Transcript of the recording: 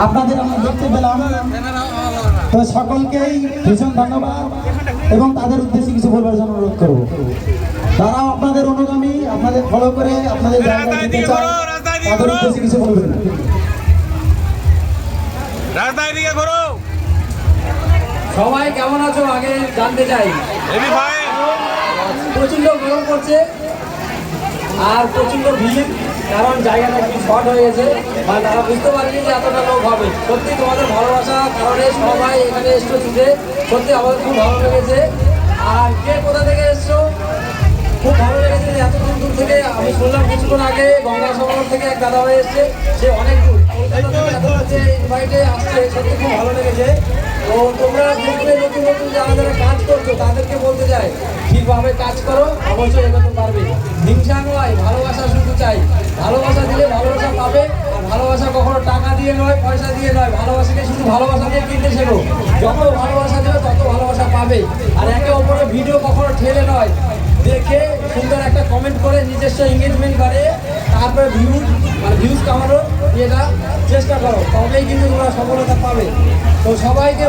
আপনাদের আমরা দেখতে পেলাম। তো সকলকেই ভীষণ ধন্যবাদ এবং তাদের উদ্দেশ্যে কিছু বলবার জন্য অনুরোধ করবো। তারাও আপনাদের অনুগামী, আপনাদের ফলো করে আপনাদের জায়গায় দিতে চায়, তাদের উদ্দেশ্যে কিছু বলবেন। সবাই কেমন আছো আগে জানতে চাই। প্রচন্ড গরম করছে আর প্রচন্ড ভিড়, কারণ জায়গাটা একটু শর্ট হয়ে গেছে, মানে তারা বুঝতে পারেনি যে এতটা লোক হবে। সত্যি তোমাদের ভালোবাসা কারণে সবাই এখানে এসছো ছুটে, সত্যি আমাদের খুব ভালো লেগেছে। আর কে কোথা থেকে এসছো খুব ভালো লেগেছে যে এত দূর দূর থেকে। আমি শুনলাম কিছুক্ষণ আগে গঙ্গাসাগর থেকে এক দাদা ভাই এসছে, সে অনেক দূর ইনভাইটে আসছে, সত্যি খুব ভালো লেগেছে। তো তোমরা গ্রুপে নতুন নতুন যারা যারা কাজ করছো তাদেরকে বলতে চাই ঠিকভাবে কাজ করো, অবশ্যই এগোতে পারবে। হিংসা নয়, ভালোবাসা শুধু চাই। ভালোবাসা দিলে ভালোবাসা পাবে, আর ভালোবাসা কখনো টাকা দিয়ে নয়, পয়সা দিয়ে নয়। ভালোবাসাকে শুধু ভালোবাসা দিয়ে কিনতে শেখো। যত ভালোবাসা দেবে তত ভালোবাসা পাবে। আর একে অপরের ভিডিও কখনো ঠেলে নয়, দেখে সুন্দর একটা কমেন্ট করে নিজস্ব এঙ্গেজমেন্ট করে তারপরে ভিউজ কামানোর এটা চেষ্টা করো, তবেই কিন্তু তোমরা সফলতা পাবে। তো সবাইকে